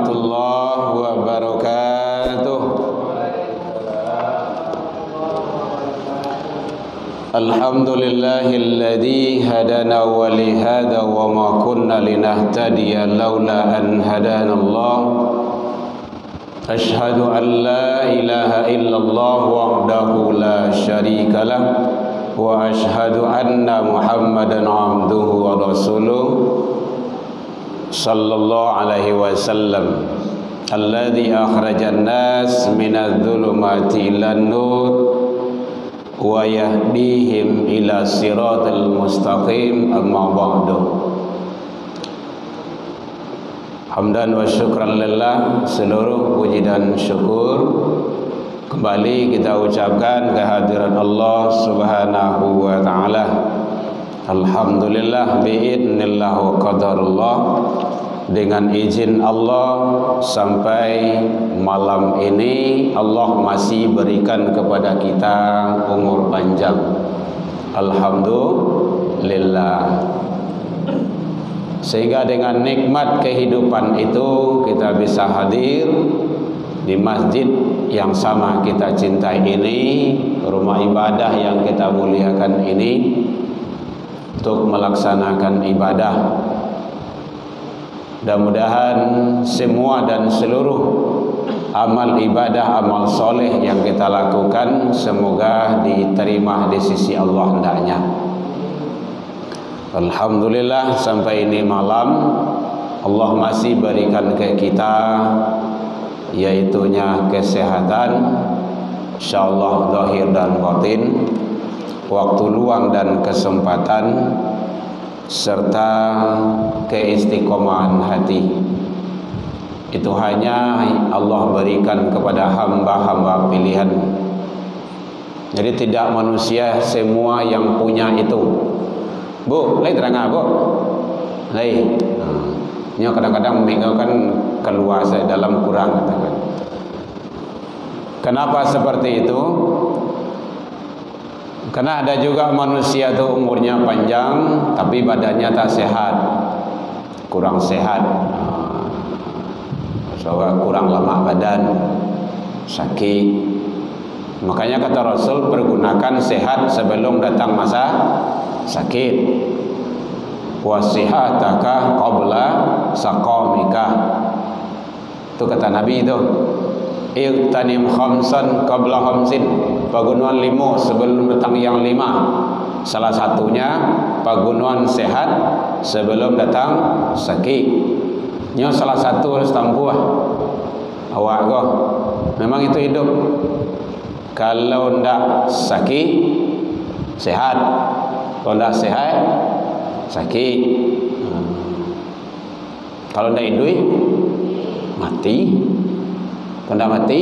warahmatullahi wabarakatuh. Alhamdulillahilladzi hadana wa li hadza wa ma kunna linahtadiya laula an hadanallah. Ashhadu an la ilaha illallah wahdahu la syarika lah wa ashhadu anna Muhammadan abduhu wa rasuluh sallallahu alaihi wasallam alladzi akhrajan nas minadh dhulumati ilan nur wa yahdihim ila siratal mustaqim. Amma ba'du. Hamdan wa syukran lillah, seluruh puji dan syukur kembali kita ucapkan kehadiran Allah Subhanahu wa taala. Alhamdulillah biidznillah wa qadarullah, dengan izin Allah sampai malam ini Allah masih berikan kepada kita umur panjang. Alhamdulillah. Sehingga dengan nikmat kehidupan itu kita bisa hadir di masjid yang sama kita cintai ini, rumah ibadah yang kita muliakan ini, untuk melaksanakan ibadah. Mudah-mudahan semua dan seluruh amal ibadah, amal soleh yang kita lakukan semoga diterima di sisi Allah hendaknya. Alhamdulillah sampai ini malam Allah masih berikan ke kita yaitunya kesehatan, insyaallah zahir dan batin, waktu luang dan kesempatan, serta keistiqomahan hati. Itu hanya Allah berikan kepada hamba-hamba pilihan. Jadi tidak manusia semua yang punya itu. Bu, lain terang bu, lain. Ini kadang-kadang meninggalkan keluar saya dalam kurang katakan. Kenapa seperti itu? Karena ada juga manusia itu umurnya panjang tapi badannya tak sehat, kurang sehat, soalnya kurang lemak badan, sakit. Makanya kata Rasul, pergunakan sehat sebelum datang masa sakit. Wasihataka qabla saqamika. Itu kata Nabi itu. Iqtanim khamsan qabla khamsin. Pagunuan 5 sebelum datang yang 5. Salah satunya pagunuan sehat sebelum datang sakit. Ini salah satu harus tampuah. Awak kau memang itu hidup. Kalau ndak sakit sehat, kalau ndak sehat sakit. Kalau ndak hidup mati. Kalau ndak mati,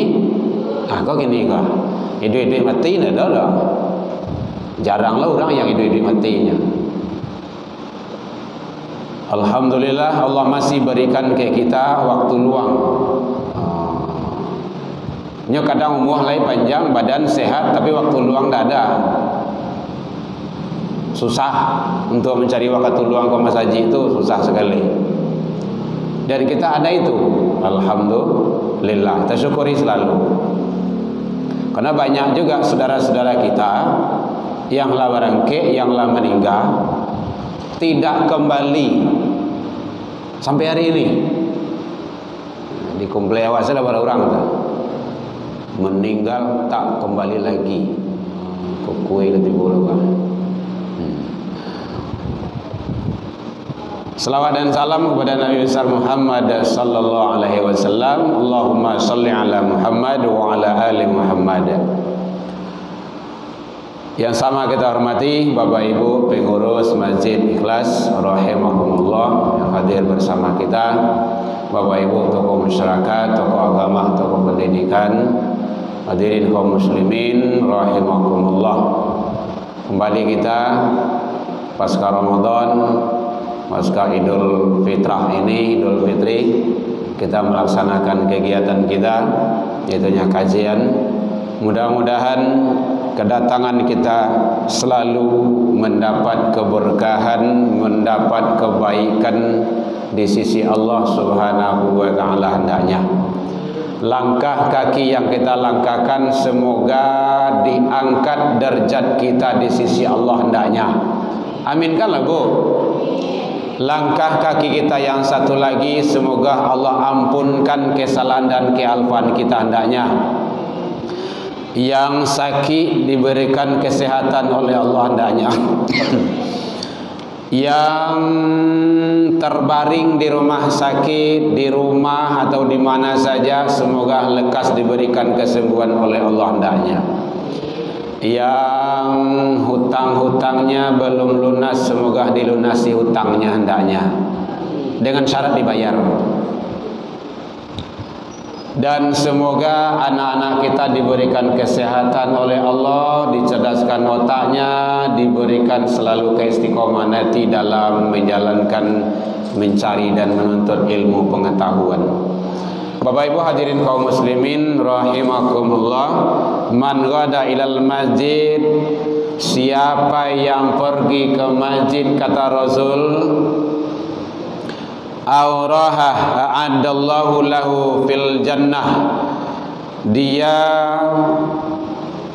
kau gini kau hidup-hidup mati ndak ada. Jaranglah orang yang hidup-hidup matinya. Alhamdulillah Allah masih berikan ke kita waktu luang. Ini kadang umur lain panjang, badan sehat, tapi waktu luang tidak ada. Susah untuk mencari waktu luang ke masjid itu, susah sekali. Dan kita ada itu, alhamdulillah, kita syukuri selalu. Karena banyak juga saudara-saudara kita yang lah barangke, yang lah meninggal, tidak kembali sampai hari ini. Di kumpulan awal saya ada orang tak? Meninggal tak kembali lagi. Kukui ke timur kan. Selawat dan salam kepada Nabi besar Muhammad sallallahu alaihi wasallam. Allahumma shalli ala Muhammad wa ala ali Muhammad. Yang sama kita hormati Bapak Ibu pengurus Masjid Ikhlas rahimakumullah yang hadir bersama kita, Bapak Ibu tokoh masyarakat, tokoh agama, tokoh pendidikan, hadirin kaum muslimin rahimakumullah. Kembali kita pasca Ramadan, pasca Idul Fitrah ini, Idul Fitri, kita melaksanakan kegiatan kita yaitu kajian. Mudah-mudahan kedatangan kita selalu mendapat keberkahan, mendapat kebaikan di sisi Allah Subhanahu wa taala hendaknya. Langkah kaki yang kita langkahkan semoga diangkat derajat kita di sisi Allah hendaknya. Aminkanlah Bu. Langkah kaki kita yang satu lagi semoga Allah ampunkan kesalahan dan kealpaan kita hendaknya. Yang sakit diberikan kesehatan oleh Allah hendaknya. Yang terbaring di rumah sakit, di rumah atau di mana saja, semoga lekas diberikan kesembuhan oleh Allah hendaknya. Yang hutang-hutangnya belum lunas, semoga dilunasi hutangnya hendaknya dengan syarat dibayar. Dan semoga anak-anak kita diberikan kesehatan oleh Allah, dicerdaskan otaknya, diberikan selalu keistiqomahan hati dalam menjalankan, mencari dan menuntut ilmu pengetahuan. Bapak Ibu hadirin kaum muslimin rahimakumullah, man ghada ilal masjid, siapa yang pergi ke masjid kata Rasul, auraha a'addallahu lahu fil jannah, dia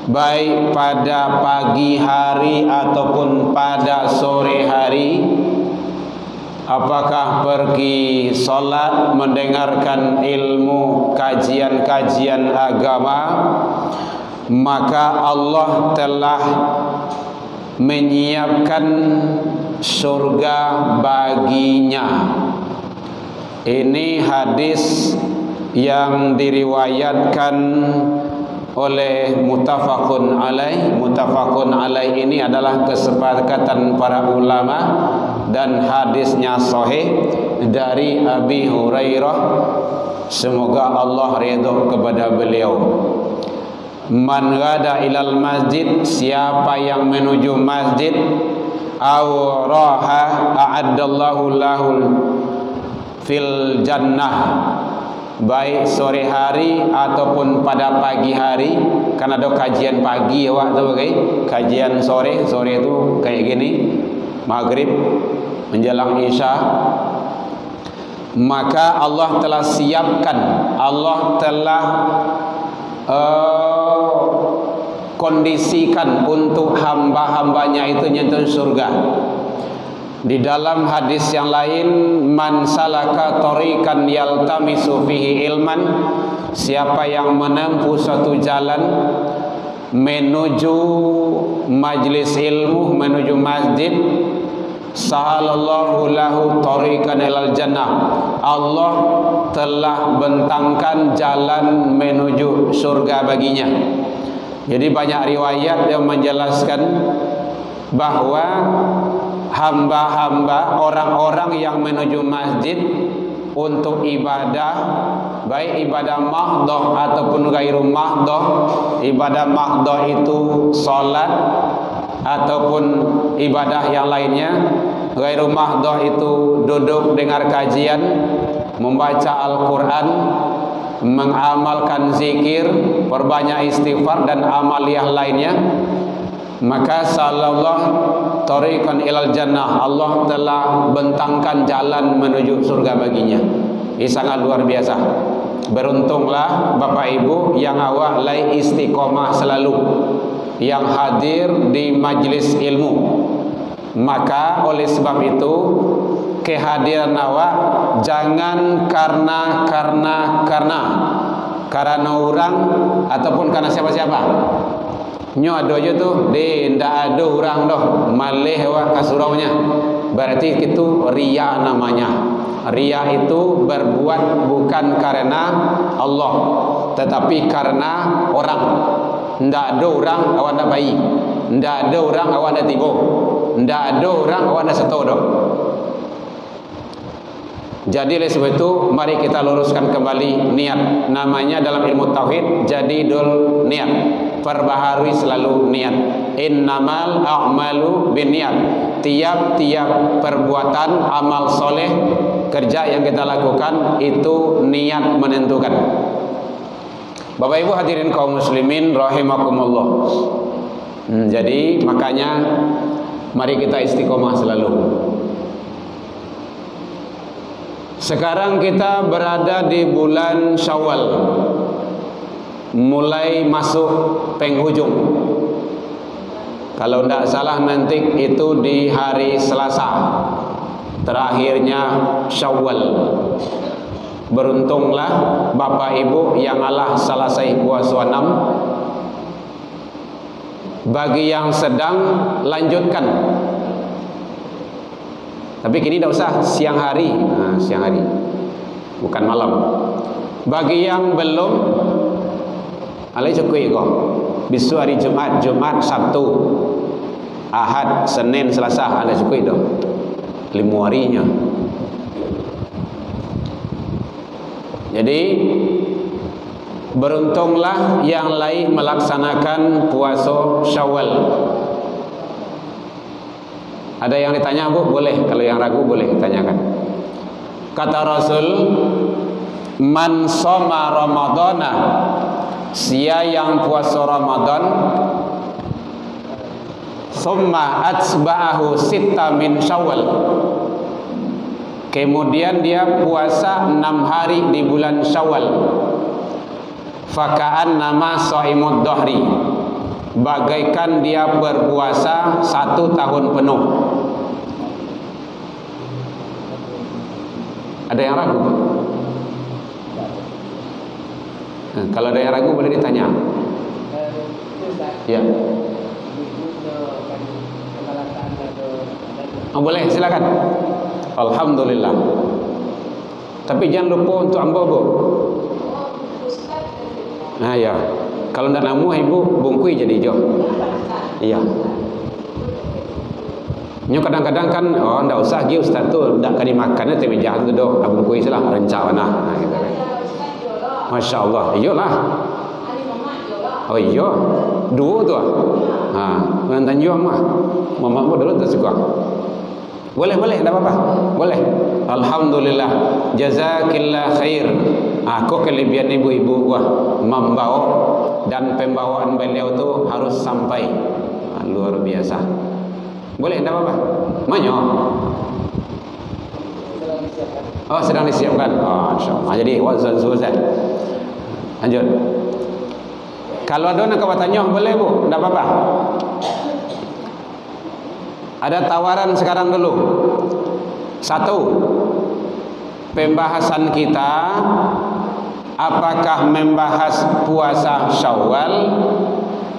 baik pada pagi hari ataupun pada sore hari, apakah pergi salat, mendengarkan ilmu, kajian-kajian agama, maka Allah telah menyiapkan surga baginya. Ini hadis yang diriwayatkan oleh muttafaqun alaih. Muttafaqun alaih ini adalah kesepakatan para ulama dan hadisnya sahih dari Abi Hurairah, semoga Allah ridha kepada beliau. Man ghada ilal masjid, siapa yang menuju masjid, aw raha a'addallahu lahul fil jannah, baik sore hari ataupun pada pagi hari. Kan ada kajian pagi waktu okay? Kajian sore, sore itu kayak gini, maghrib menjelang isya. Maka Allah telah siapkan, Allah telah kondisikan untuk hamba-hambanya itu nyentuh surga. Di dalam hadis yang lain, man salaka tariqan yaltamisu fihi ilman, siapa yang menempuh suatu jalan menuju majlis ilmu, menuju masjid, sahalallahu lahu tariqan ilal jannah, Allah telah bentangkan jalan menuju surga baginya. Jadi banyak riwayat yang menjelaskan bahwa hamba-hamba, orang-orang yang menuju masjid untuk ibadah, baik ibadah mahdoh ataupun gairu mahdoh. Ibadah mahdoh itu salat ataupun ibadah yang lainnya. Gairu mahdoh itu duduk dengar kajian, membaca Al-Quran, mengamalkan zikir, perbanyak istighfar dan amaliyah lainnya. Maka sallallahu tariqan ilal jannah, Allah telah bentangkan jalan menuju surga baginya. Ini sangat luar biasa. Beruntunglah Bapak Ibu yang awak lai istiqomah selalu, yang hadir di majlis ilmu. Maka oleh sebab itu kehadiran awak jangan karena orang ataupun karena siapa-siapa. Nyo ada je tu, ndak ada orang dah malih awak kasuraunya. Berarti itu riya namanya. Riya itu berbuat bukan karena Allah, tetapi karena orang. Ndak ada orang awak ndak baik, ndak ada orang awak ndak tiba, ndak ada orang awak ndak seto dah. Jadi oleh sebab itu mari kita luruskan kembali niat. Namanya dalam ilmu tauhid jadidul niat, perbaharui selalu niat. Innamal a'malu binniyat. Tiap-tiap perbuatan amal soleh, kerja yang kita lakukan itu niat menentukan. Bapak Ibu hadirin kaum muslimin rahimakumullah. Jadi makanya mari kita istiqomah selalu. Sekarang kita berada di bulan Syawal, mulai masuk penghujung. Kalau tidak salah nanti itu di hari Selasa, terakhirnya Syawal. Beruntunglah Bapak Ibu yang Allah selesai puasa 6. Bagi yang sedang, lanjutkan. Tapi kini tidak usah siang hari, siang hari, bukan malam. Bagi yang belum, alai cukup kok. Besok hari Jumat, Sabtu, Ahad, Senin, Selasa, alai cukup itu. 5 harinya. Jadi beruntunglah yang lain melaksanakan puasa Syawal. Ada yang ditanya, Bu? Boleh. Kalau yang ragu boleh tanyakan. Kata Rasul, man shoma Ramadana, sia yang puasa Ramadan, summa atsba'ahu sitta min Syawal, kemudian dia puasa 6 hari di bulan Syawal, faka'an nama shaimud dhahri, bagaikan dia berpuasa 1 tahun penuh. Ada yang ragu? Kalau ada yang ragu boleh ditanya. Ya. Boleh, silakan. Alhamdulillah. Tapi jangan lupa untuk ambo, Bu. Ya. Kalau tidak namu ibu bungkui jadi hijau. Iya. Nyo kadang-kadang kan, ndak usah gi ustaz tu, ndak kali makannya te meja tu doh, bungkui salah rencana. Nah, gitu kan. Masya-Allah. Iyalah. Oh iya. Dua tu. Dengan tanjung mah. Mama pun dulu tak suka. Boleh, tidak apa-apa. Boleh. Alhamdulillah. Jazakillah khair. Aku kelebihan ibu-ibu gua membawa, dan pembawaan beliau tu harus sampai. Luar biasa. Boleh, tidak apa-apa. Manyo. Oh, sedang disiapkan. Insyaallah. Jadi wazan selesai. Lanjut. Kalau ada nak bertanya boleh, Bu. Tidak apa-apa. Ada tawaran sekarang dulu. 1. Pembahasan kita apakah membahas puasa Syawal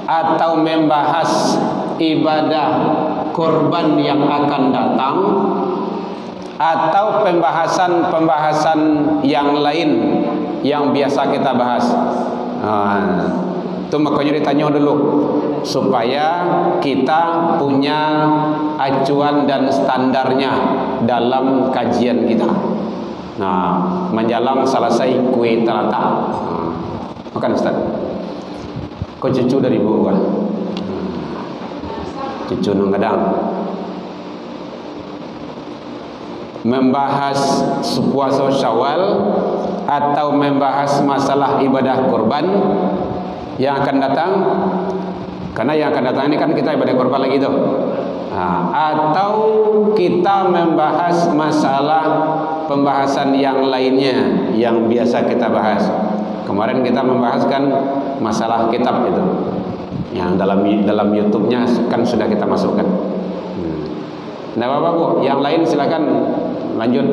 atau membahas ibadah kurban yang akan datang, atau pembahasan yang lain yang biasa kita bahas. Itu makanya ditanya dulu supaya kita punya acuan dan standarnya dalam kajian kita. Menjelang selesai kue terata. Makan Ustaz. Kau cucu dari ibu gua. Cucu nunggadang. Membahas puasa Syawal atau membahas masalah ibadah kurban yang akan datang, karena yang akan datang ini kan kita ibadah kurban lagi tuh. Atau kita membahas masalah pembahasan yang lainnya yang biasa kita bahas. Kemarin kita membahaskan masalah kitab itu, yang dalam YouTube-nya kan sudah kita masukkan. Tidak apa-apa, Bu. Yang lain silakan lanjut.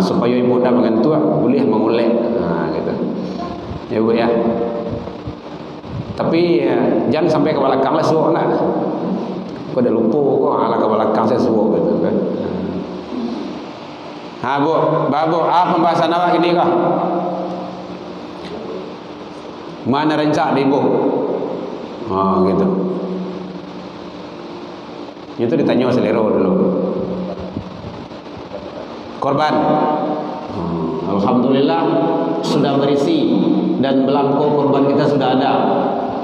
Supaya ibu dah mengentua boleh mengulek. Gitu. Ya, Bu ya. Tapi jangan sampai ke belakang lah suruh nak. Kau dah lupa kau ala ke belakang saya suruh gitu kan. Bu, babu, pembahasan apa ini kah? Mana rencak di ibu? Gitu. Itu ditanya selera dulu. Korban. Alhamdulillah sudah berisi dan belangko korban kita sudah ada.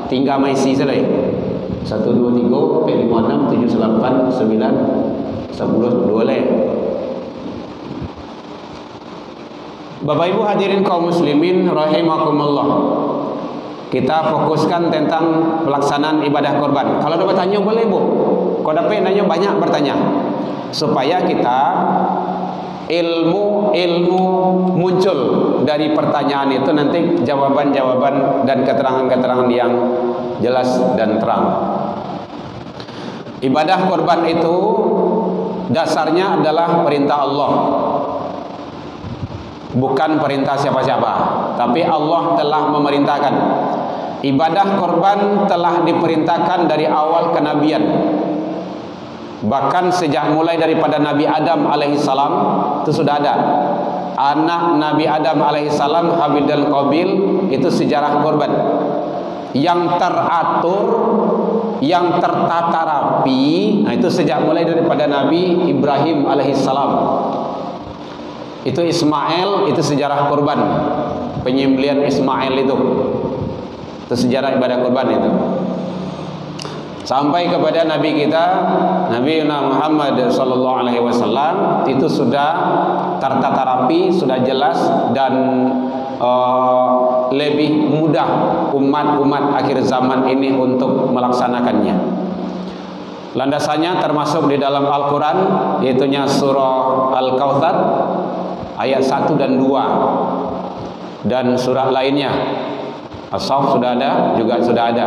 Tinggal maisi saja. 1 2 3 4 5 6 7 8 9 10 boleh. Bapak Ibu hadirin kaum muslimin rahimakumullah. Kita fokuskan tentang pelaksanaan ibadah korban. Kalau ada bertanya boleh, Bu. Kalau dapat nanya banyak bertanya supaya kita ilmu muncul dari pertanyaan itu, nanti jawaban-jawaban dan keterangan-keterangan yang jelas dan terang. Ibadah kurban itu dasarnya adalah perintah Allah, bukan perintah siapa-siapa, tapi Allah telah memerintahkan. Ibadah kurban telah diperintahkan dari awal kenabian, bahkan sejak mulai daripada Nabi Adam alaihissalam itu sudah ada. Anak Nabi Adam alaihissalam, Habil dan Qabil, itu sejarah kurban yang teratur, yang tertata rapi. Nah, itu sejak mulai daripada Nabi Ibrahim alaihissalam. Itu Ismail, itu sejarah kurban, penyembelihan Ismail itu sejarah ibadah kurban itu. Sampai kepada Nabi kita, Nabi Muhammad sallallahu alaihi wasallam, itu sudah tertata rapi, sudah jelas, dan lebih mudah umat-umat akhir zaman ini untuk melaksanakannya. Landasannya termasuk di dalam Al-Quran, yaitunya surah Al-Kautsar ayat 1 dan 2, dan surah lainnya. As-Saff sudah ada, juga sudah ada.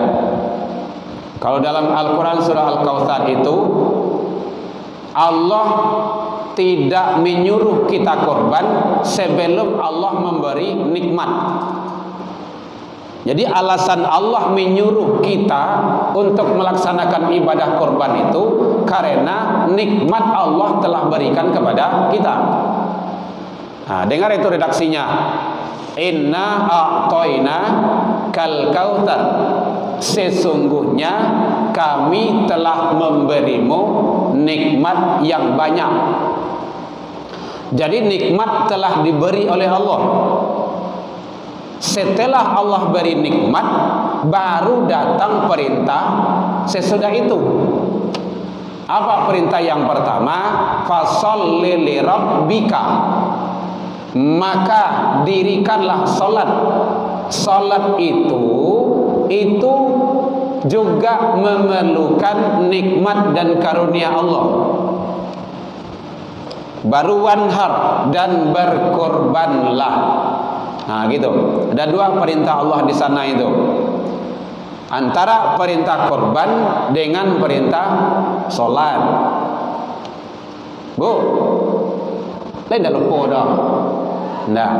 Kalau dalam Al-Quran surah Al-Kautsar itu, Allah tidak menyuruh kita korban sebelum Allah memberi nikmat. Jadi alasan Allah menyuruh kita untuk melaksanakan ibadah korban itu karena nikmat Allah telah berikan kepada kita. Nah, dengar itu redaksinya. Inna a'toina kal kautsar, sesungguhnya kami telah memberimu nikmat yang banyak. Jadi nikmat telah diberi oleh Allah. Setelah Allah beri nikmat, baru datang perintah sesudah itu. Apa perintah yang pertama? Fasholli li rabbika, maka dirikanlah salat. Salat itu juga memerlukan nikmat dan karunia Allah. Baru wanhar, dan berkorbanlah. Nah, gitu. Ada dua perintah Allah di sana itu. Antara perintah korban dengan perintah salat. Bu, lain dah lupa dah. Nah,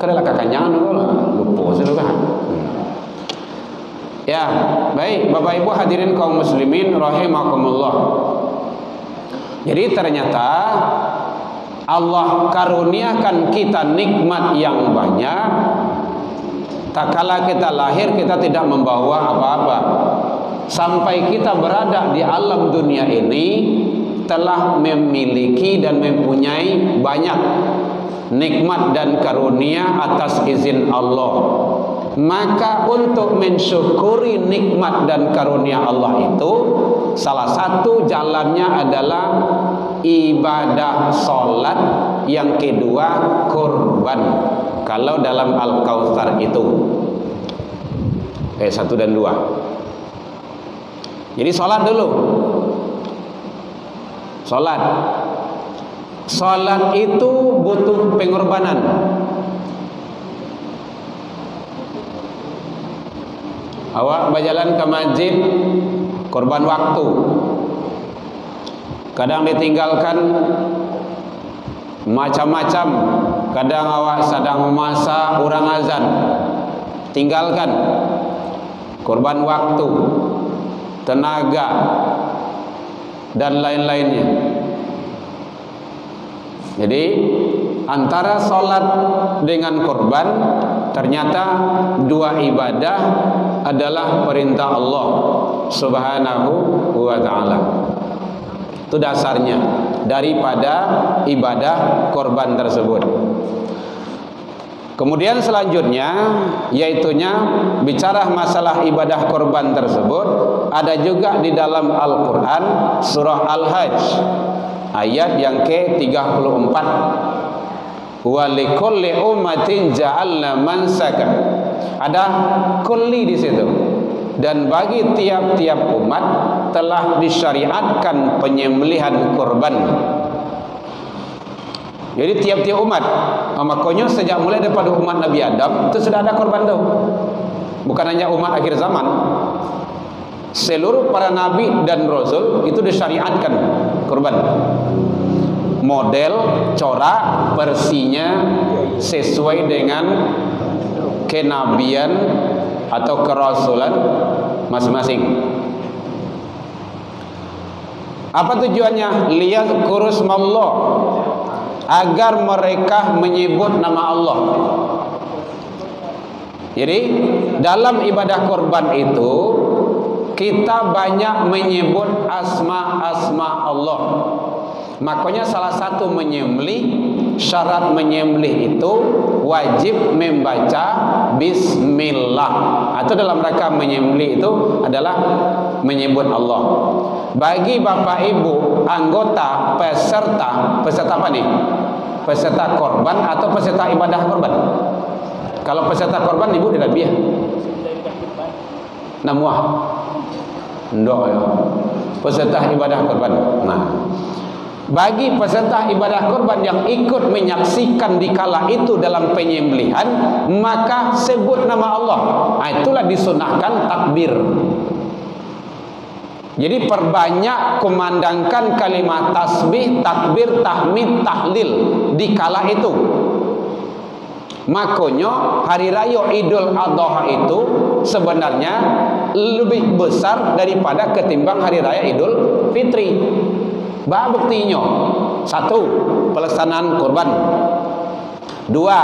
kerana kakaknya lupa sudah. Ya, baik Bapak Ibu hadirin kaum muslimin rahimakumullah. Jadi ternyata Allah karuniakan kita nikmat yang banyak. Tak kala kita lahir, kita tidak membawa apa-apa. Sampai kita berada di alam dunia ini, telah memiliki dan mempunyai banyak nikmat dan karunia atas izin Allah. Maka untuk mensyukuri nikmat dan karunia Allah itu, salah satu jalannya adalah ibadah salat, yang kedua kurban. Kalau dalam Al-Kautsar itu 1 dan 2. Jadi salat dulu. Salat itu butuh pengorbanan. Awak berjalan ke masjid, korban waktu. Kadang ditinggalkan macam-macam. Kadang awak sedang memasak, orang azan, tinggalkan. Korban waktu, tenaga, dan lain-lainnya. Jadi antara salat dengan korban, ternyata dua ibadah adalah perintah Allah Subhanahu wa ta'ala. Itu dasarnya daripada ibadah korban tersebut. Kemudian selanjutnya, yaitunya bicara masalah ibadah korban tersebut, ada juga di dalam Al-Quran surah Al-Hajj ayat yang ke-34. Wa likulli ummatin ja'alna mansaka. Ada kulli di situ. Dan bagi tiap-tiap umat telah disyariatkan penyembelihan kurban. Jadi tiap-tiap umat, makanya sejak mulai daripada umat Nabi Adam itu sudah ada korban tuh. Bukan hanya umat akhir zaman. Seluruh para nabi dan rasul itu disyariatkan korban. Model, corak, versinya sesuai dengan kenabian atau kerasulan masing-masing. Apa tujuannya? Liyadhkurusmallah, agar mereka menyebut nama Allah. Jadi dalam ibadah korban itu kita banyak menyebut asma-asma Allah. Makanya salah satu menyembelih, syarat menyembelih itu wajib membaca bismillah. Atau dalam rangka menyembelih itu adalah menyebut Allah. Bagi Bapak Ibu anggota peserta apa nih? Peserta korban atau peserta ibadah korban? Kalau peserta korban Ibu tidak biar. Namuah. Ndok ya. Peserta ibadah korban. Nah, bagi peserta ibadah korban yang ikut menyaksikan di kala itu dalam penyembelihan, maka sebut nama Allah. Nah, itulah disunahkan takbir. Jadi perbanyak kumandangkan kalimat tasbih, takbir, tahmid, tahlil di kala itu. Makanya hari raya Idul Adha itu sebenarnya lebih besar daripada ketimbang hari raya Idul Fitri. Bah buktinya, satu, pelaksanaan kurban. Dua,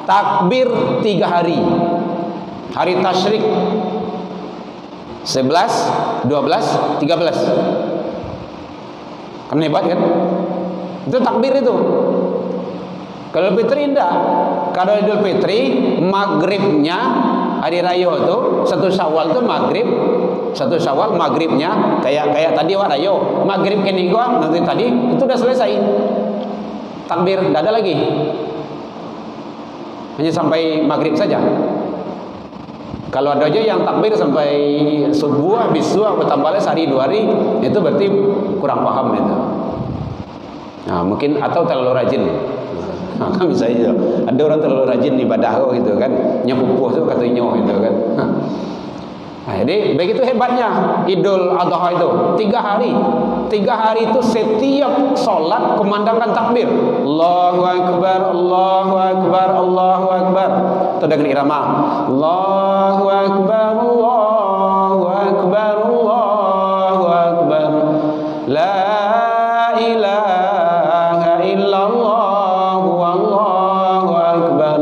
takbir 3 hari. Hari tasyrik 11, 12, 13. Kan hebat kan? Itu takbir itu. Kalau Fitri indah. Kalau Idul Fitri maghribnya hari raya itu 1 Syawal itu maghrib, 1 Syawal maghribnya kayak tadi wak rayo maghrib kini gua nanti tadi itu udah selesai takbir, tidak ada lagi, hanya sampai maghrib saja. Kalau ada aja yang takbir sampai subuh habis subuh bertambahnya sehari 2 hari, itu berarti kurang paham itu. Nah, mungkin atau terlalu rajin. Nah, kan bisa aja. Ada orang terlalu rajin ibadah gitu kan, nyapupuh itu katanya gitu kan. Nah, jadi begitu hebatnya Idul Adha itu 3 hari. 3 hari itu setiap sholat kumandangkan takbir. Allahu Akbar, Allahu Akbar, Allahu Akbar. Itu dengan irama. Allahu Akbar, Allahu Akbar, Allahu Akbar. La ilaha illallah, wallahu akbar.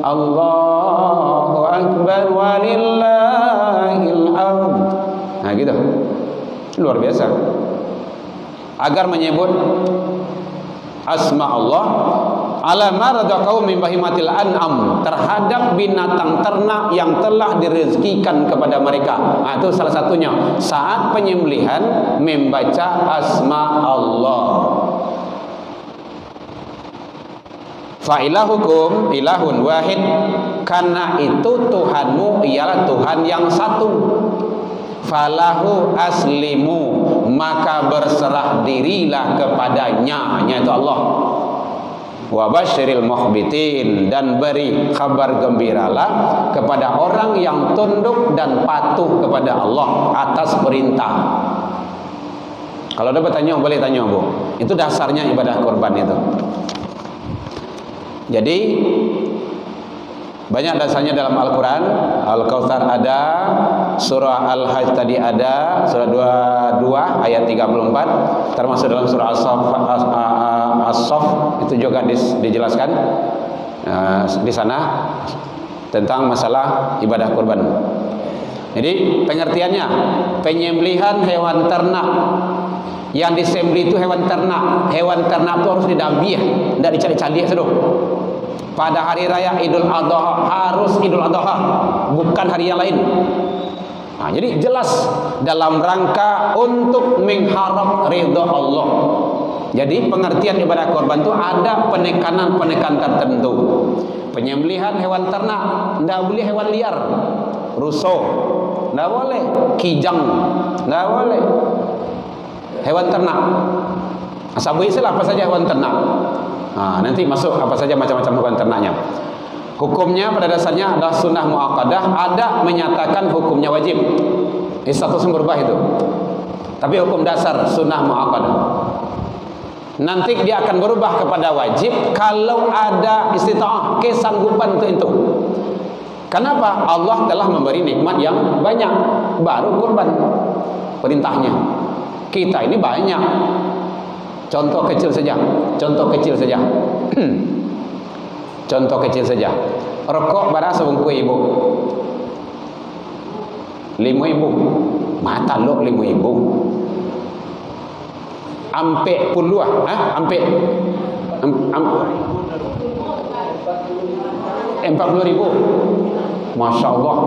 Allahu Akbar walillahil hamd. Nah gitu. Luar biasa. Agar menyebut asma Allah ala maradaqau min bahimatil an'am, terhadap binatang ternak yang telah direzekikan kepada mereka. Nah, itu salah satunya saat penyembelihan membaca asma Allah. Fa ilahukum ilahun wahid, karena itu Tuhanmu ialah Tuhan yang satu. Falahu aslimu, maka berserah dirilah kepadanya, yaitu Allah. Wa basyiril mukhbitin, dan beri kabar gembiralah kepada orang yang tunduk dan patuh kepada Allah atas perintah. Kalau ada bertanya boleh tanya Bu. Itu dasarnya ibadah korban itu. Jadi banyak dasarnya dalam Al-Quran. Al-Kautsar ada, surah Al-Hajj tadi ada, surah 22 ayat 34, termasuk dalam surah As-Saff itu juga dijelaskan di sana tentang masalah ibadah kurban. Jadi pengertiannya, penyembelihan hewan ternak. Yang disembelih itu hewan ternak. Hewan ternak itu harus didabiah, tidak dicari-cari seduh. Pada hari raya Idul Adha harus Idul Adha, bukan hari yang lain. Nah, jadi jelas dalam rangka untuk mengharap ridha Allah. Jadi pengertian ibadah korban itu ada penekanan-penekanan tertentu. Penyembelihan hewan ternak, tidak boleh hewan liar, rusa, tidak boleh, kijang, tidak boleh. Hewan ternak. Asabu istilah apa saja hewan ternak. Nanti masuk apa saja macam-macam hewan ternaknya. Hukumnya pada dasarnya adalah sunnah muakkadah, ada menyatakan hukumnya wajib. Ini status berubah itu. Tapi hukum dasar sunnah muakkadah. Nanti dia akan berubah kepada wajib kalau ada istita'ah, kesanggupan untuk itu. Kenapa? Allah telah memberi nikmat yang banyak, baru kurban perintahnya. Kita ini banyak. Contoh kecil saja. Contoh kecil saja. Contoh kecil saja. Rokok barang sebungkus ibu. 5.000. Mata lo 5.000. Ampe puluh ampe 40.000. Masya Allah,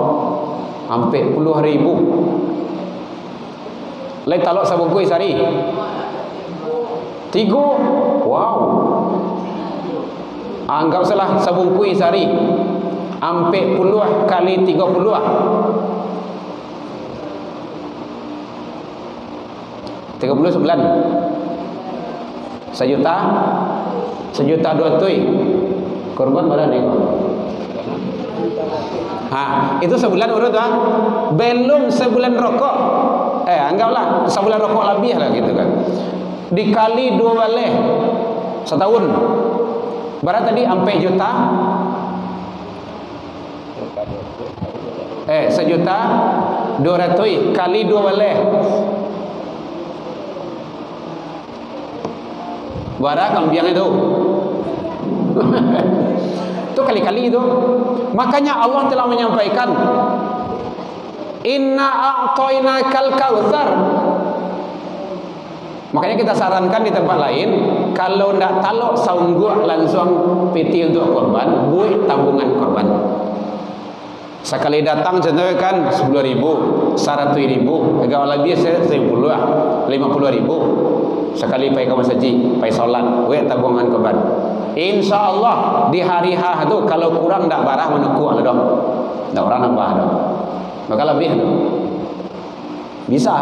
ampe 10.000. Lai talok sabungkus sehari 3. Wow. Anggap salah sabungkus sehari ampe 10 kali 30 39. 1.200.000 korban berapa nih? Itu sebulan urut belum sebulan rokok. Anggaplah sebulan rokok lebih lah gitu kan. Dikali 2 balik setahun. Berapa tadi? Ampe juta. 1.200.000 kali 2 balik. Bara kambiang itu. Itu kali-kali itu. Makanya Allah telah menyampaikan, inna a'tainakal kautsar. Makanya kita sarankan di tempat lain, kalau ndak talok saungguk langsung piti untuk korban, buat tabungan korban. Sekali datang contohnya kan 10.000, 100.000, agak lebih 50.000. Sekali pergi ke masjid, pergi solat, buat tabungan korban. InsyaAllah di hari H tu kalau kurang tak barah menukuk lah dong. Tak orang nambah dong. Maka lebih tu. Bisa.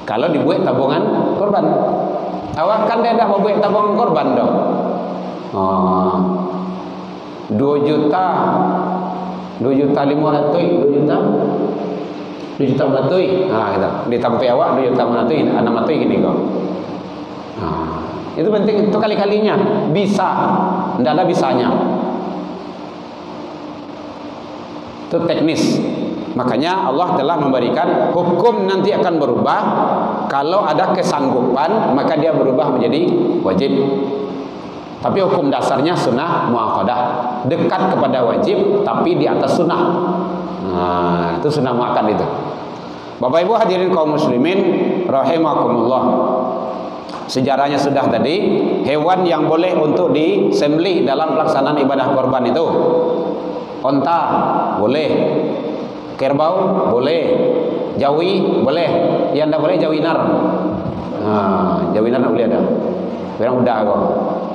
Kalau dibuat tabungan korban. Awak kan dia dah membuat tabungan korban dong. 2 juta 2.500.000, 2 juta 2.500.000. Kita ditampai awak 2.500.000, 600 gini kok. Itu penting, itu kali-kalinya bisa, tidak ada bisanya. Itu teknis. Makanya Allah telah memberikan hukum nanti akan berubah. Kalau ada kesanggupan, maka dia berubah menjadi wajib. Tapi hukum dasarnya sunnah muakkadah, dekat kepada wajib tapi di atas sunnah. Itu sunnah muakkad itu. Bapak Ibu hadirin kaum muslimin rahimakumullah. Sejarahnya sudah tadi, hewan yang boleh untuk disembelih dalam pelaksanaan ibadah korban itu onta boleh, kerbau boleh, jawi boleh, yang tidak boleh jawinar. Jawinar tidak boleh ada. Orang udah kok.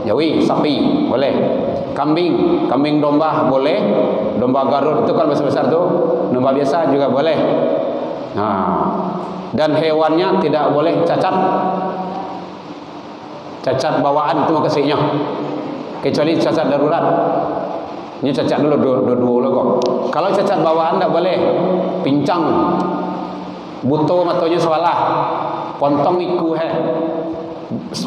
Jawi, sapi boleh. Kambing domba boleh. Domba Garut itu kan besar-besar tuh. Domba biasa juga boleh. Dan hewannya tidak boleh cacat. Cacat bawaan itu makasihnya. Kecuali cacat darurat. Ini cacat dulu kok. Kalau cacat bawaan tidak boleh. Pincang, buto matonya salah, pontong iku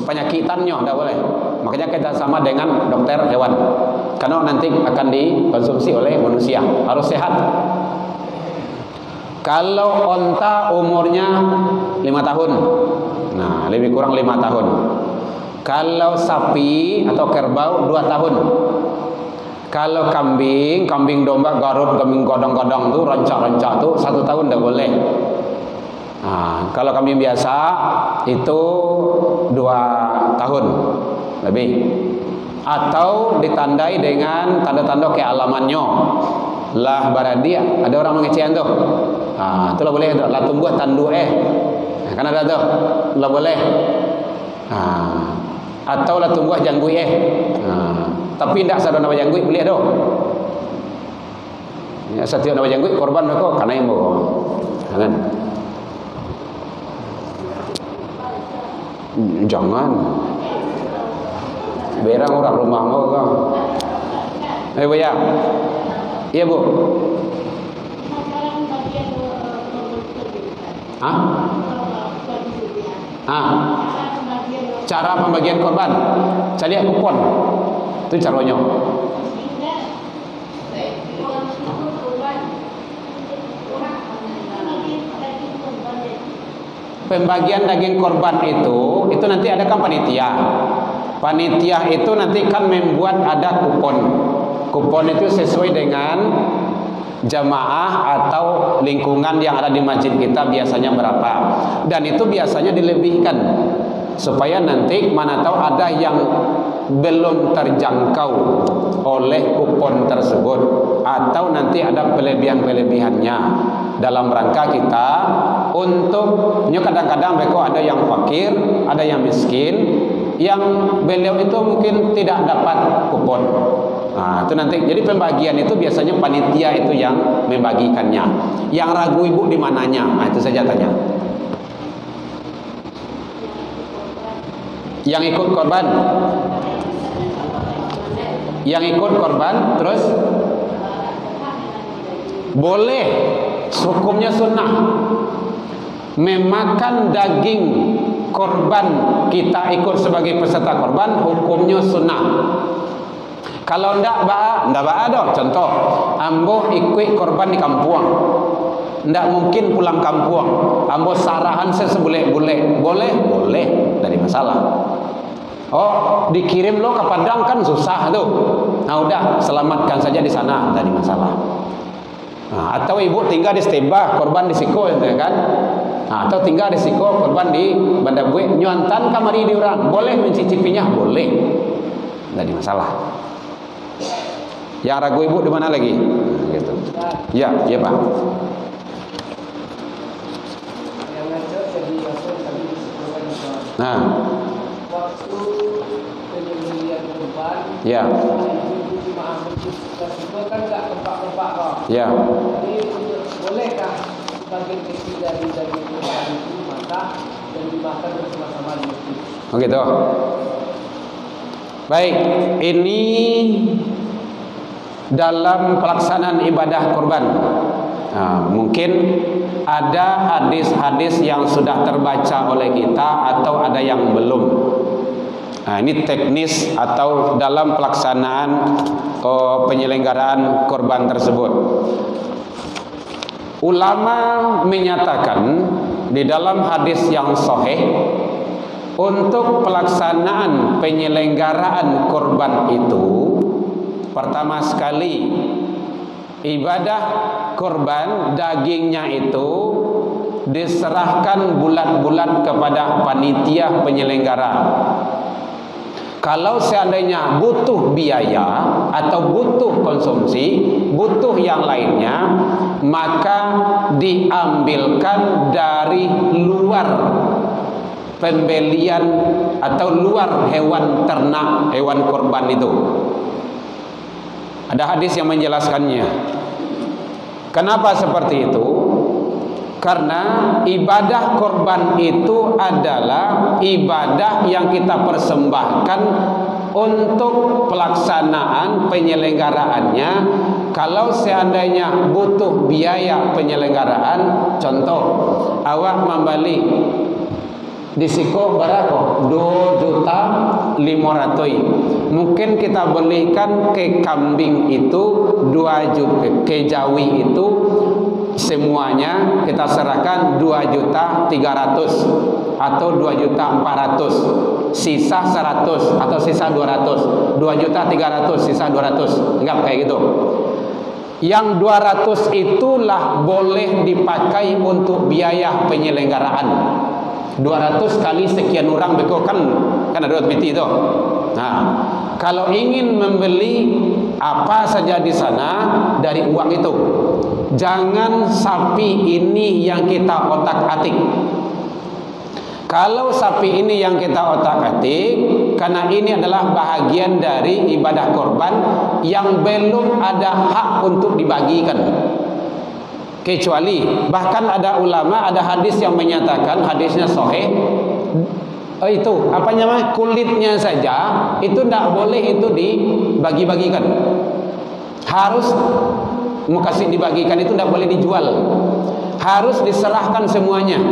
penyakitannya tidak boleh. Makanya kita sama dengan dokter hewan, karena nanti akan dikonsumsi oleh manusia, harus sehat. Kalau onta umurnya 5 tahun, lebih kurang 5 tahun. Kalau sapi atau kerbau 2 tahun. Kalau kambing domba Garut, kambing godong-godong tuh rancak-rancak tuh 1 tahun tidak boleh. Kalau kambing biasa itu 2 tahun lebih, atau ditandai dengan tanda-tanda kealamannya. Lah baradia, ada orang mengecehan tuh. Itulah boleh, lah tumbuh tandu kan ada tuh, lah boleh. Atau lah tumbuh janggui tapi tidak sadar nama janggui boleh doh. Ya, setiap nama janggui korban kok karena yang mau kan. Jangan Berang orang rumah mau kau. Bu ya. Iya Bu. Cara pembagian korban. Saya lihat kupon. Itu caranya. Pembagian daging korban itu nanti ada kan panitia. Panitia itu nanti kan membuat ada kupon. Kupon itu sesuai dengan jamaah atau lingkungan yang ada di masjid kita biasanya berapa. Dan itu biasanya dilebihkan supaya nanti mana tahu ada yang belum terjangkau oleh kupon tersebut atau nanti ada kelebihan-kelebihannya dalam rangka kita untuk kadang-kadang mereka ada yang fakir, ada yang miskin, yang beliau itu mungkin tidak dapat kupon. Nah, itu nanti jadi pembagian itu biasanya panitia itu yang membagikannya. Yang ragu ibu di mananya? Nah, itu saja tanya. Yang ikut korban, yang ikut korban terus boleh, hukumnya sunnah memakan daging korban kita ikut sebagai peserta korban, hukumnya sunnah. Kalau ndak ba'a dong. Contoh, ambo ikut korban di kampung, ndak mungkin pulang kampung, ambo sarahan sebulek-bulek, boleh, dari masalah. Oh, dikirim lo ke Padang kan susah tuh. Nah udah, selamatkan saja di sana, dari masalah. Nah, atau ibu tinggal di Steba, korban di Siko, ya kan? Nah, atau tinggal di Siko, korban di Banda Bue, nyuantan kamari di orang, boleh mencicipinya, boleh, dari masalah. Yang ragu ibu di mana lagi? Gitu. Ya, Pak. Nah, waktu penyembelihan korban, ya, kan nggak tempat-tempat kok. ya. Jadi bolehkah sebagian kecil dari daging korban itu masak dan dimakan bersama-sama di masjid? Oh gitu. Baik, ini dalam pelaksanaan ibadah korban. Nah, mungkin ada hadis-hadis yang sudah terbaca oleh kita atau ada yang belum. Nah, ini teknis atau dalam pelaksanaan penyelenggaraan korban tersebut. Ulama menyatakan di dalam hadis yang sahih, untuk pelaksanaan penyelenggaraan korban itu, pertama sekali ibadah korban dagingnya itu diserahkan bulat-bulat kepada panitia penyelenggara. Kalau seandainya butuh biaya atau butuh konsumsi, butuh yang lainnya, maka diambilkan dari luar pembelian atau luar hewan ternak, hewan korban itu. Ada hadis yang menjelaskannya. Kenapa seperti itu? Karena ibadah korban itu adalah ibadah yang kita persembahkan untuk pelaksanaan penyelenggaraannya. Kalau seandainya butuh biaya penyelenggaraan, contoh awak membeli di Siko berapa? 2.500.000. Mungkin kita belikan ke kambing itu 2 juta, ke jawi itu semuanya kita serahkan 2.300.000 atau 2.400.000, sisa 100 atau sisa 200, 2.300.000 sisa 200, enggak kayak gitu. Yang 200 itulah boleh dipakai untuk biaya penyelenggaraan. 200 kali sekian orang beko kan ada PT itu. Nah, kalau ingin membeli apa saja di sana dari uang itu, jangan sapi ini yang kita otak-atik. Kalau sapi ini yang kita otak-atik, karena ini adalah bahagian dari ibadah korban yang belum ada hak untuk dibagikan. Kecuali bahkan ada ulama, ada hadis yang menyatakan, hadisnya sahih, Oh itu, apa namanya, kulitnya saja itu tidak boleh itu dibagi-bagikan. Harus mau kasih dibagikan itu tidak boleh dijual. Harus diserahkan semuanya.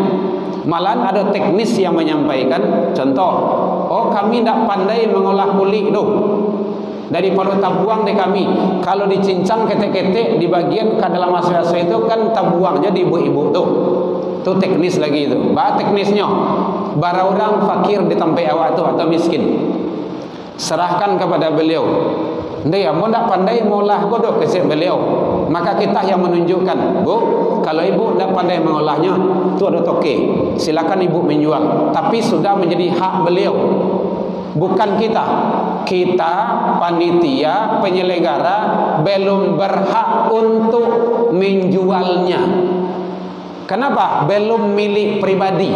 Malahan ada teknis yang menyampaikan, contoh, oh kami tidak pandai mengolah kulit itu, daripada tabuang di kami. Kalau dicincang ketek-ketek di bagian ke dalam aso-aso itu kan tabuangnya di ibu-ibu tuh. Itu teknis lagi itu. Bah teknisnya. Bara orang fakir di tempat awak tu atau miskin. Serahkan kepada beliau. Dia mau tak pandai mengolah godok kesek beliau. Maka kita yang menunjukkan, Bu, kalau ibu tak pandai mengolahnya, tu ada toke. Silakan ibu menjual. Tapi sudah menjadi hak beliau. Bukan kita. Kita panitia penyelenggara belum berhak untuk menjualnya. Kenapa? Belum milik pribadi,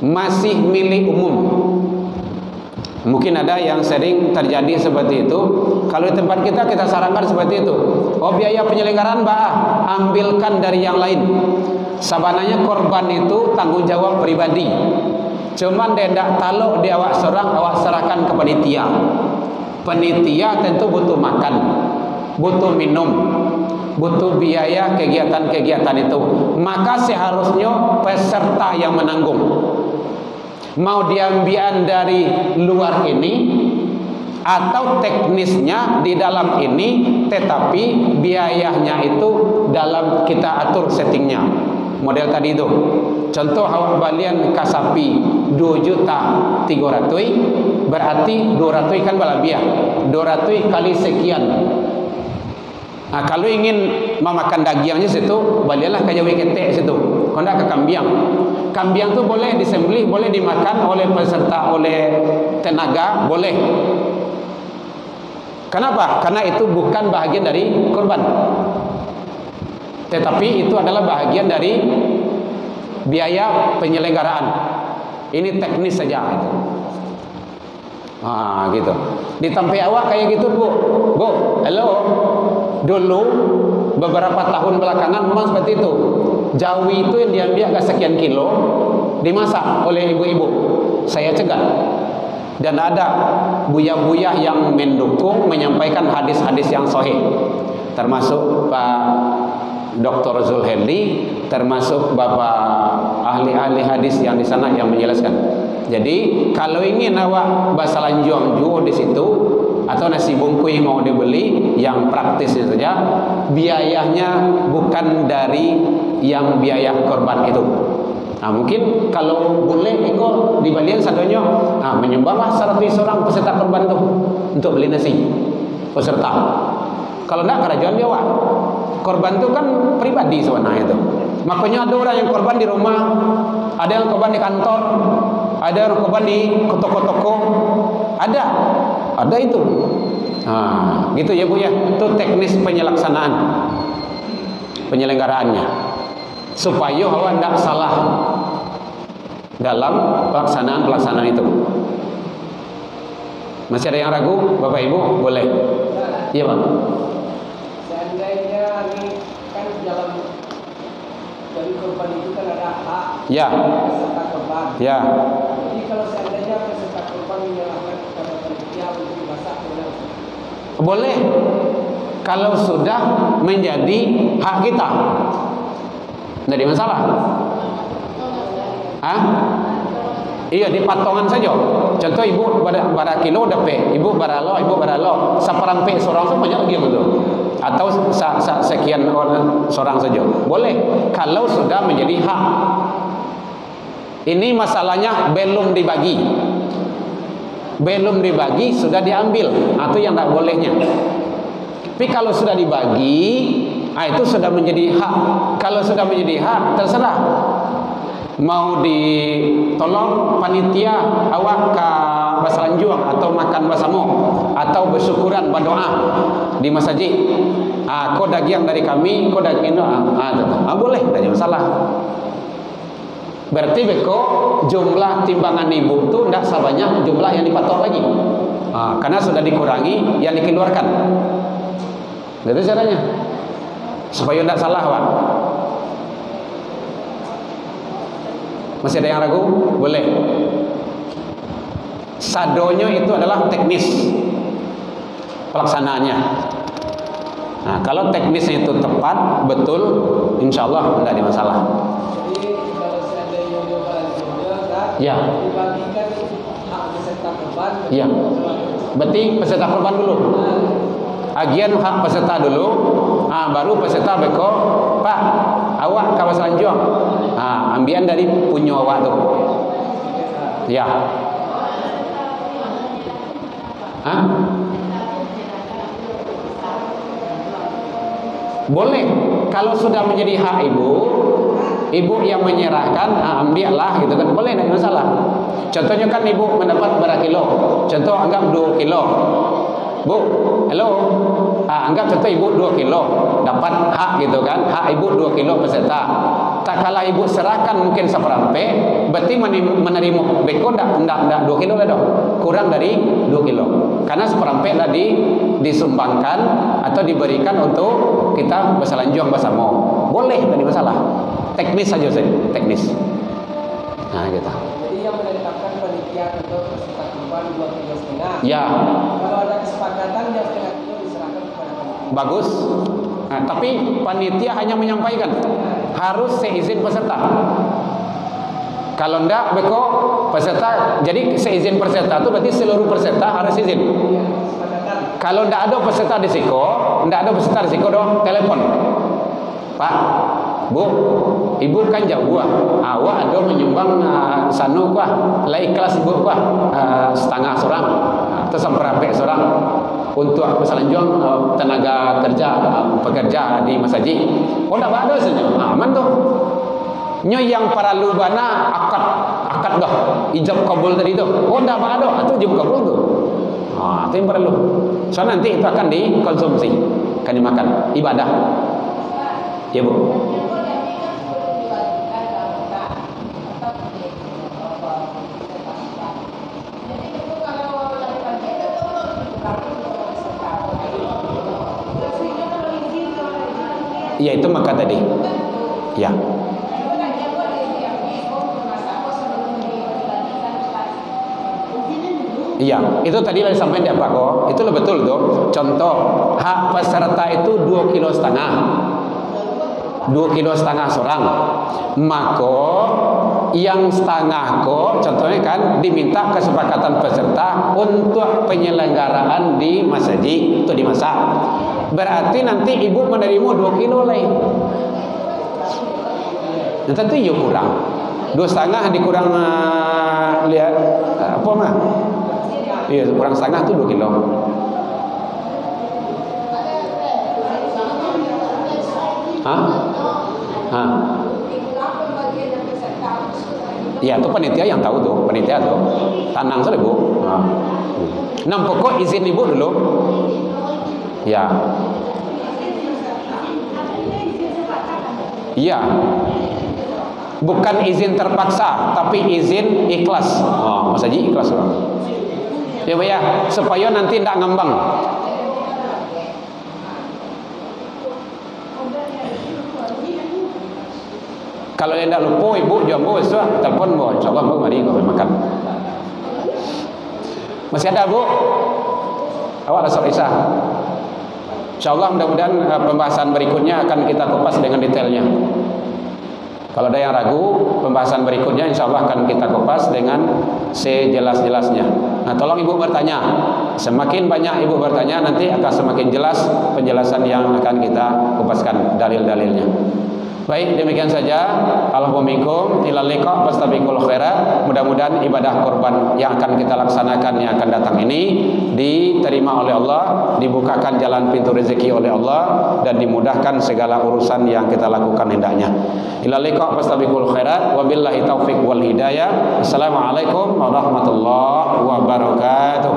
masih milik umum. Mungkin ada yang sering terjadi seperti itu. Kalau di tempat kita sarankan seperti itu. Oh biaya penyelenggaraan ambilkan dari yang lain. Sabananya korban itu tanggung jawab pribadi. Cuman dia tidak taluk di awak seorang, awak serahkan ke panitia. Panitia tentu butuh makan, butuh minum, butuh biaya kegiatan-kegiatan itu. Maka seharusnya peserta yang menanggung. Mau diambil dari luar ini atau teknisnya di dalam ini, tetapi biayanya itu dalam kita atur settingnya. Model tadi itu. Contoh awak balian kasapi 2.300.000, berarti 200 kan balabiah. 200 kali sekian. Nah, kalau ingin memakan dagingnya situ, balianlah ke Jawa ketek situ. Kalau tidak ke kambiang. Kambiang tu boleh disembelih, boleh dimakan oleh peserta, oleh tenaga, boleh. Kenapa? Karena itu bukan bahagian dari korban. Tetapi itu adalah bahagian dari biaya penyelenggaraan. Ini teknis saja itu. Gitu. Di tempat awak kayak gitu, Bu. Bu, halo. Dulu beberapa tahun belakangan memang seperti itu. Jawi itu yang diambil agak sekian kilo dimasak oleh ibu-ibu. Saya cegah. Dan ada buya-buya yang mendukung menyampaikan hadis-hadis yang sahih. Termasuk Pak Dr. Zulhedi, termasuk Bapak ahli-ahli hadis yang di sana yang menjelaskan. Jadi kalau ingin awak basalanjuang jual di situ atau nasi bungkui mau dibeli yang praktis saja, biayanya bukan dari yang biaya korban itu. Nah, mungkin kalau boleh ikut di balian satunya, menyumbanglah 100 orang peserta korban itu untuk beli nasi peserta. Kalau tidak kerajaan dia awak. Korban itu kan pribadi sebenarnya itu. Makanya ada orang yang korban di rumah, ada yang korban di kantor, ada yang korban di toko-toko, ada itu. Gitu ya Bu ya. Itu teknis penyelaksanaan, penyelenggaraannya, supaya awak tidak salah dalam pelaksanaan itu. Masih ada yang ragu, Bapak Ibu? Boleh. Iya Pak. Seandainya ini kan dalam dari korban itu kan ada hak. Ya. Peserta korban. Ya. Jadi kalau seandainya peserta korban menyerahkan kepada panitia untuk dimasak, boleh. Kalau sudah menjadi hak kita, tidak ada masalah. Iya, di patongan saja. Contoh ibu bara kilo dapat, ibu bara lo, saparang pe seorang tu banyak lagi betul. Atau sekian orang seorang saja. Boleh kalau sudah menjadi hak. Ini masalahnya belum dibagi. Belum dibagi sudah diambil. Itu yang tak bolehnya. Tapi kalau sudah dibagi, itu sudah menjadi hak. Kalau sudah menjadi hak, terserah. Mau ditolong panitia awak ke basalanjuang atau makan basamo atau bersyukuran berdoa di masjid. Kau daging dari kami, kau daging boleh, tak ada masalah. Berarti beko jumlah timbangan ibu tu tidak sebanyak jumlah yang dipatok lagi. Karena sudah dikurangi yang dikeluarkan. Itu caranya. Supaya tidak salah, Pak. Masih ada yang ragu? Boleh. Sadonya itu adalah teknis pelaksanaannya. Nah, kalau teknisnya itu tepat, betul, insya Allah tidak ada masalah. Jadi kalau seandainya nyoba Ya. dibagikan hak peserta korban. Ya. Berarti peserta korban dulu. Agian hak peserta dulu, baru peserta beko, Pak, awak kawas lanjong. Ambian dari punya awak tu. Ya. Boleh. Kalau sudah menjadi hak ibu yang menyerahkan, ambillah gitu kan, boleh, tidak masalah. Contohnya kan ibu mendapat berapa kilo, contoh anggap 2 kilo, Bu, halo, anggap contoh ibu 2 kilo dapat hak gitu kan, hak ibu 2 kilo peserta. Tak kala ibu serahkan mungkin seperampe, berarti menerima beko ndak 2 kilo lah dong, kurang dari 2 kilo, karena seperampe lah disumbangkan atau diberikan untuk kita berselanjung bersama. Boleh, tidak masalah. Teknis saja, teknis. Nah, gitu. Jadi yang menetapkan panitia untuk peserta korban 2,5 kilo. Ya. Kalau ada kesepakatan yang 1,5 kilo diserahkan kepada panitia. Bagus. Nah, tapi panitia hanya menyampaikan, harus seizin peserta. Kalau ndak beko peserta, jadi seizin peserta itu berarti seluruh peserta harus izin. Ya, kesepakatan. Kalau ndak ada peserta di siko dong telepon. Pak, Bu, ibu kan jauh awak ada menyumbang sanu kuah, lai kelas ibu kuah setengah seorang atau seperempat seorang untuk selanjutnya tenaga kerja pekerja di masjid. Oh, ndak ada saja, aman tuh. Nyo yang para lubana akad dah ijab kabul tadi tu. Oh, ndak ada atau ijab kabul tu. Itu yang perlu. So nanti itu akan dikonsumsi, akan dimakan ibadah. Ya, Bu. Ya, itu maka tadi. Ya. Iya, itu tadi lah sampai di apa kok? Itu betul tuh. Contoh, hak peserta itu 2,5 kilo. 2,5 kilo seorang. Maka yang setengah kok, contohnya kan diminta kesepakatan peserta untuk penyelenggaraan di masjid itu dimasak. Berarti nanti ibu menerima 2 kilo lain. Nah, tentu ya kurang. 2,5 dikurang lihat apa mah? Iya, kurang setengah tu 2 kilo. Ya, itu panitia yang tahu tuh, panitia tuh. Tanang saja, Bu. Nah, pokok izin ibu dulu. Ya. Iya. Bukan izin terpaksa, tapi izin ikhlas. Mas Haji ikhlas orang. Ya, Bu ya, supaya nanti tidak ngambang. Kalau yang tidak lupa, ibu jumbo besok telepon Bu, insyaallah Bu mari kau makan. Masih ada, Bu? Awak asal Isa. Insyaallah mudah-mudahan pembahasan berikutnya akan kita kupas dengan detailnya. Kalau ada yang ragu, pembahasan berikutnya insya Allah akan kita kupas dengan sejelas-jelasnya. Nah, tolong ibu bertanya. Semakin banyak ibu bertanya, nanti akan semakin jelas penjelasan yang akan kita kupaskan dalil-dalilnya. Baik, demikian saja. Allahumma minkum ilal liqa fastabiqul khairat. Mudah-mudahan ibadah korban yang akan kita laksanakan yang akan datang ini diterima oleh Allah, dibukakan jalan pintu rezeki oleh Allah, dan dimudahkan segala urusan yang kita lakukan hendaknya. Ilal liqa fastabiqul khairat. Wabillahi taufiq wal hidayah. Assalamualaikum warahmatullahi wabarakatuh.